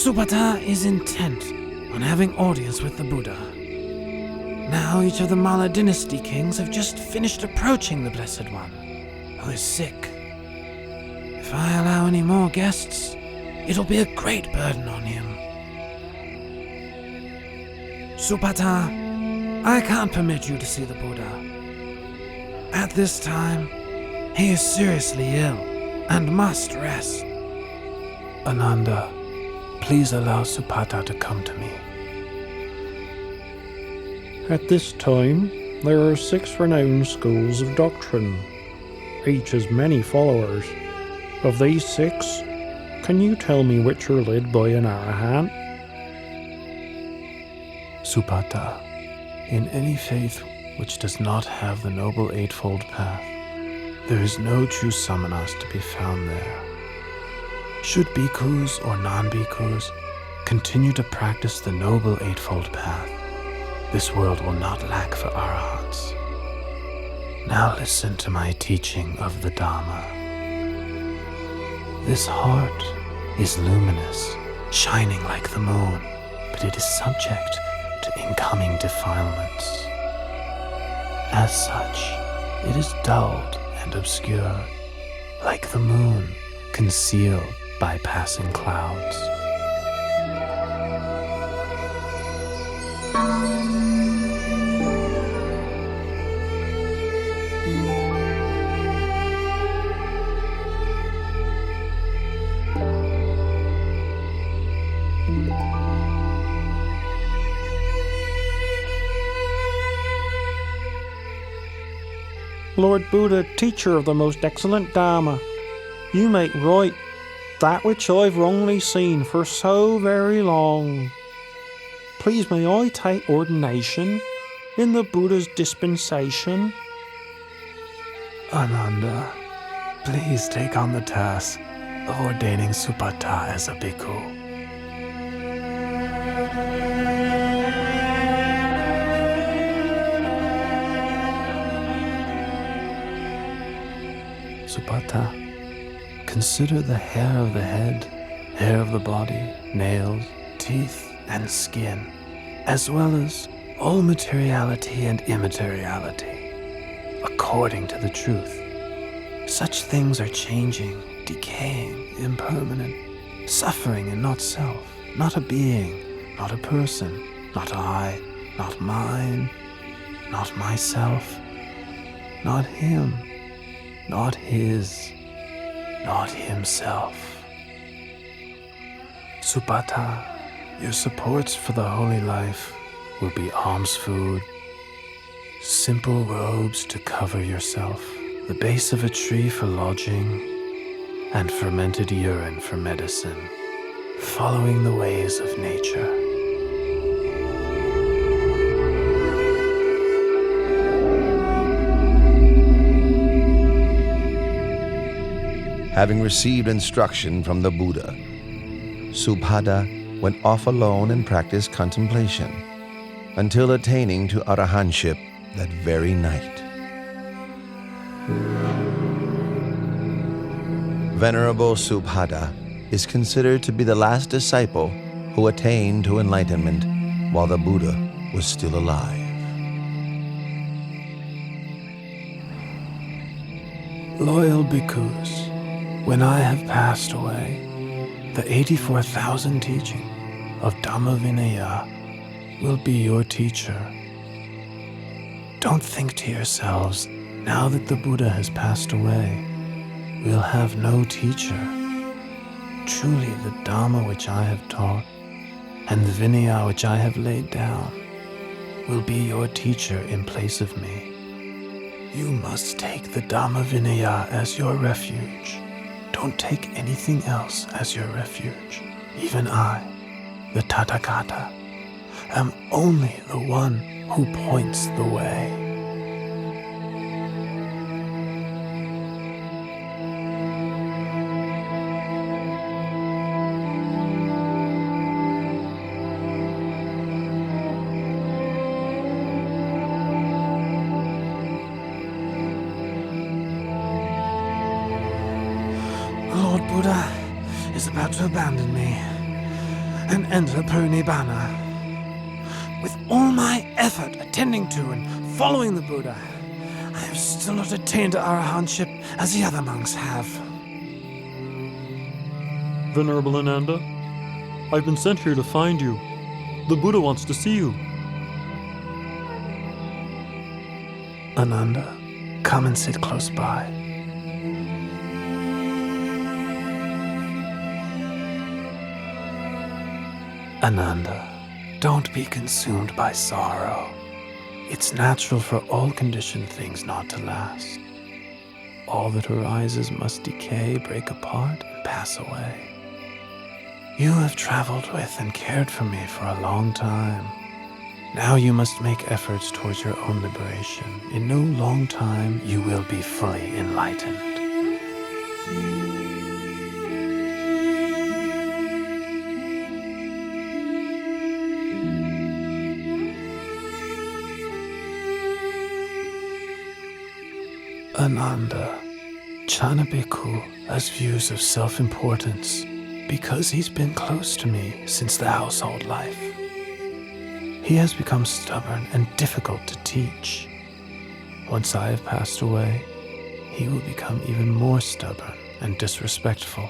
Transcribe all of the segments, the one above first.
Subhata is intent on having audience with the Buddha. Now each of the Mala dynasty kings have just finished approaching the Blessed One, who is sick. If I allow any more guests, it'll be a great burden on him. Subhata, I can't permit you to see the Buddha. At this time, he is seriously ill and must rest. Ananda, please allow Subhata to come to me. At this time, there are 6 renowned schools of doctrine. Each has many followers. Of these 6, can you tell me which are led by an Arahant? Subhata, in any faith which does not have the Noble Eightfold Path, there is no true samanas to be found there. Should bhikkhus or non-bhikkhus continue to practice the Noble Eightfold Path, this world will not lack for arahants. Now listen to my teaching of the Dhamma. This heart is luminous, shining like the moon, but it is subject to incoming defilements. As such, it is dulled and obscured, like the moon concealed by passing clouds. Lord Buddha, teacher of the most excellent Dhamma, you make right that which I've wrongly seen for so very long. Please may I take ordination in the Buddha's dispensation? Ananda, please take on the task of ordaining Subhata as a bhikkhu. Subhata, consider the hair of the head, hair of the body, nails, teeth, and skin, as well as all materiality and immateriality, according to the truth. Such things are changing, decaying, impermanent, suffering and not self, not a being, not a person, not I, not mine, not myself, not him, not his, not himself. Subhata, your supports for the holy life will be alms food, simple robes to cover yourself, the base of a tree for lodging, and fermented urine for medicine, following the ways of nature. Having received instruction from the Buddha, Subhata went off alone and practiced contemplation until attaining to arahantship that very night. Venerable Subhata is considered to be the last disciple who attained to enlightenment while the Buddha was still alive. Loyal bhikkhus, when I have passed away, the 84,000 teaching of Dhamma Vinaya will be your teacher. Don't think to yourselves, now that the Buddha has passed away, we'll have no teacher. Truly the Dhamma which I have taught, and the Vinaya which I have laid down, will be your teacher in place of me. You must take the Dhamma Vinaya as your refuge. Don't take anything else as your refuge. Even I, the Tathagata, am only the one who points the way. Lord Buddha is about to abandon me and enter Purnibbana. With all my effort attending to and following the Buddha, I have still not attained to arahantship as the other monks have. Venerable Ananda, I've been sent here to find you. The Buddha wants to see you. Ananda, come and sit close by. Ananda, don't be consumed by sorrow. It's natural for all conditioned things not to last. All that arises must decay, break apart, and pass away. You have traveled with and cared for me for a long time. Now you must make efforts towards your own liberation. In no long time, you will be fully enlightened. Ananda, Channa Bhikkhu has views of self-importance because he's been close to me since the household life. He has become stubborn and difficult to teach. Once I have passed away, he will become even more stubborn and disrespectful,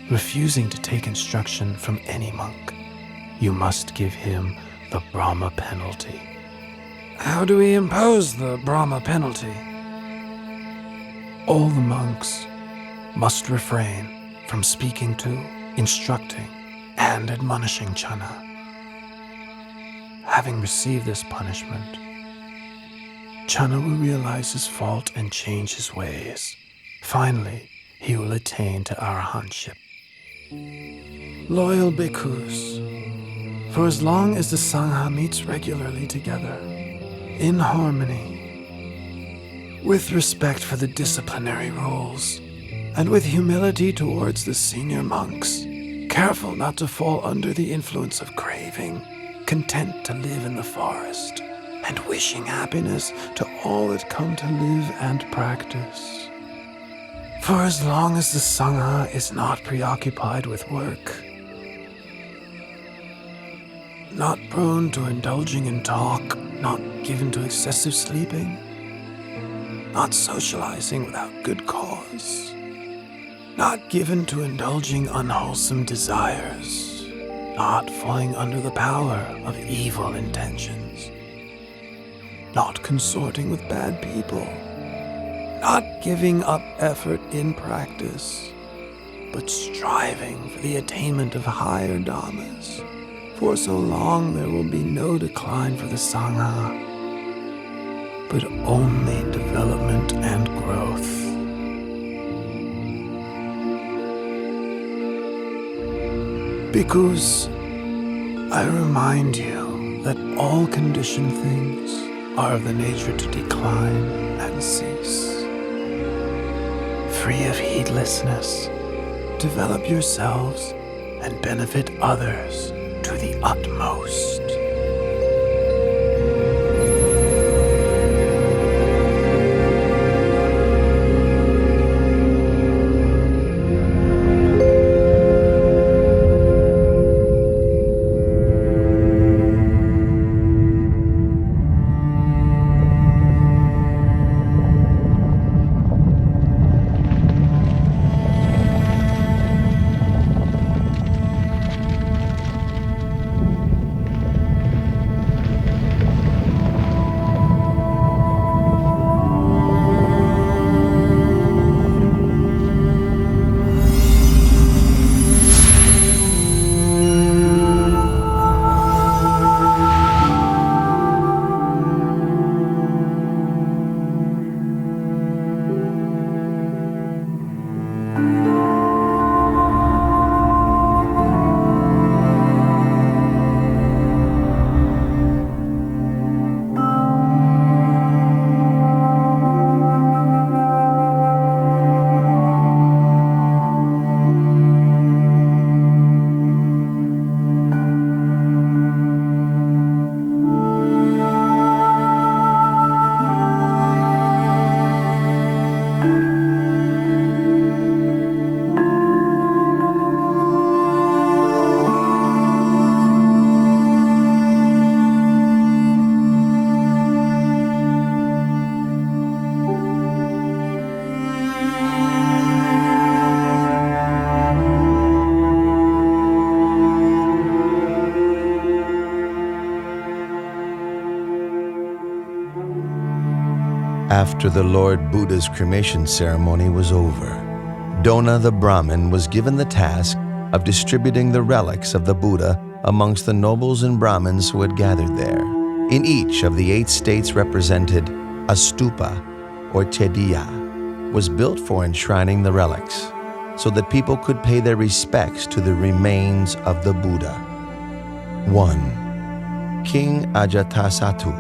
refusing to take instruction from any monk. You must give him the Brahma penalty. How do we impose the Brahma penalty? All the monks must refrain from speaking to, instructing, and admonishing Channa. Having received this punishment, Channa will realize his fault and change his ways. Finally, he will attain to arahantship. Loyal bhikkhus, for as long as the Sangha meets regularly together, in harmony, with respect for the disciplinary rules, and with humility towards the senior monks, careful not to fall under the influence of craving, content to live in the forest, and wishing happiness to all that come to live and practice. For as long as the Sangha is not preoccupied with work, not prone to indulging in talk, not given to excessive sleeping, not socializing without good cause, not given to indulging unwholesome desires, not falling under the power of evil intentions, not consorting with bad people, not giving up effort in practice, but striving for the attainment of higher dhammas. For so long there will be no decline for the Sangha, but only development and growth. Bhikkhus, I remind you that all conditioned things are of the nature to decline and cease. Free of heedlessness, develop yourselves and benefit others to the utmost. After the Lord Buddha's cremation ceremony was over, Dona the Brahmin was given the task of distributing the relics of the Buddha amongst the nobles and Brahmins who had gathered there. In each of the 8 states represented, a stupa, or chediya, was built for enshrining the relics, so that people could pay their respects to the remains of the Buddha. 1. King Ajatasattu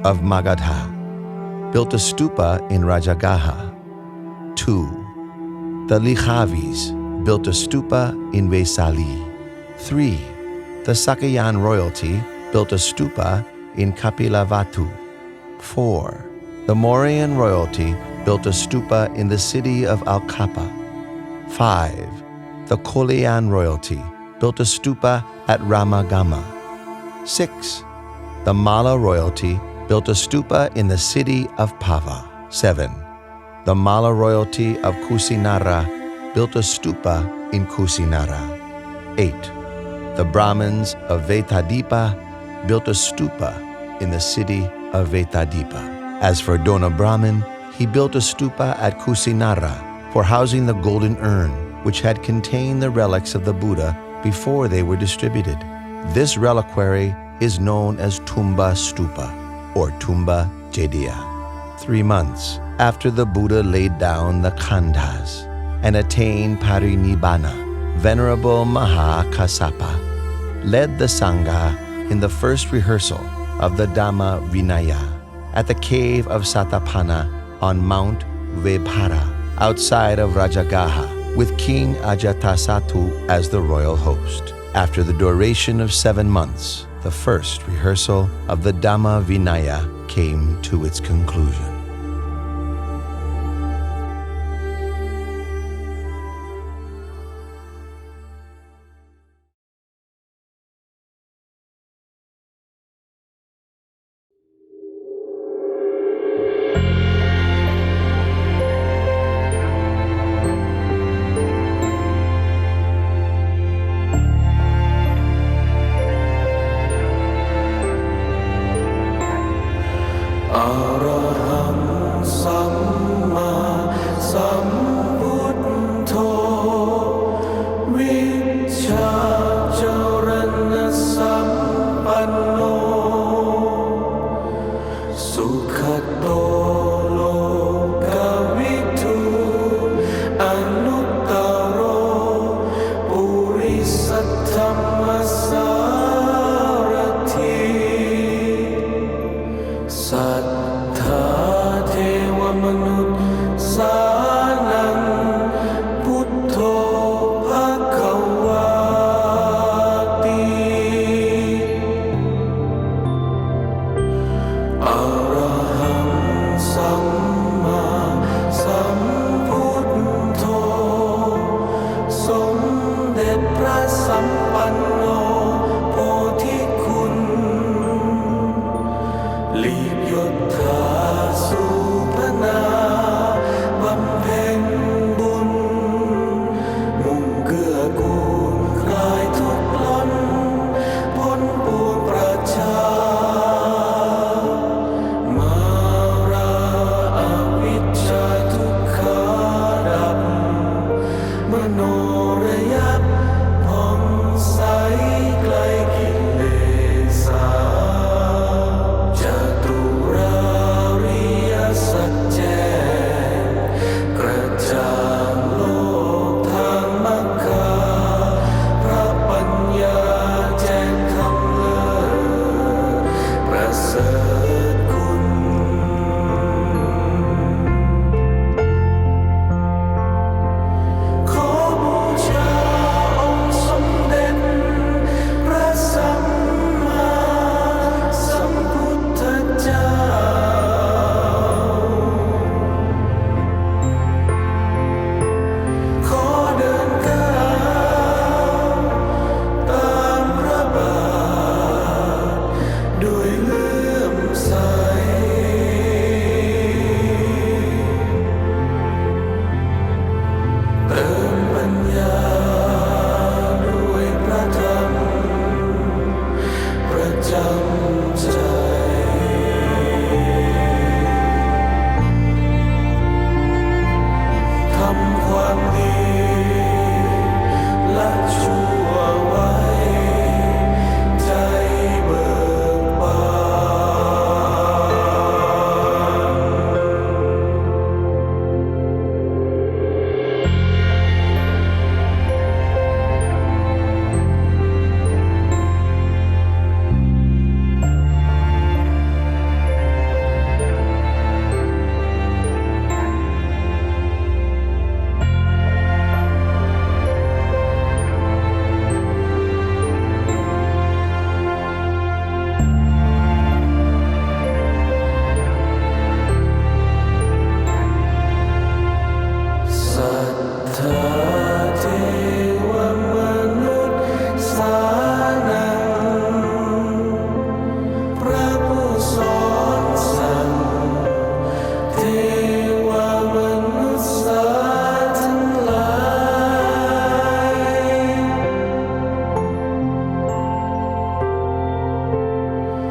of Magadha built a stupa in Rajagaha. 2. The Likhavis built a stupa in Vesali. 3. The Sakayan royalty built a stupa in Kapilavatu. 4. The Mauryan royalty built a stupa in the city of Alkapa. 5. The Kolayan royalty built a stupa at Ramagama. 6. The Malla royalty built a stupa in the city of Pava. 7. The Malla royalty of Kusinara built a stupa in Kusinara. 8. The Brahmins of Vetadipa built a stupa in the city of Vetadipa. As for Dona Brahmin, he built a stupa at Kusinara for housing the golden urn, which had contained the relics of the Buddha before they were distributed. This reliquary is known as Tumba Stupa, or Tumba Jediya. 3 months after the Buddha laid down the khandhas and attained parinibbana, Venerable Maha Kassapa led the Sangha in the first rehearsal of the Dhamma Vinaya at the cave of Satapana on Mount Vebhara outside of Rajagaha, with King Ajatasattu as the royal host. After the duration of 7 months, the first rehearsal of the Dhamma Vinaya came to its conclusion. Araham Samma Sambuddho Vichacharana Sampanno Sukhato Lokavitu Anuttaro Purisattamma Sarathi Sattha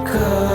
Ka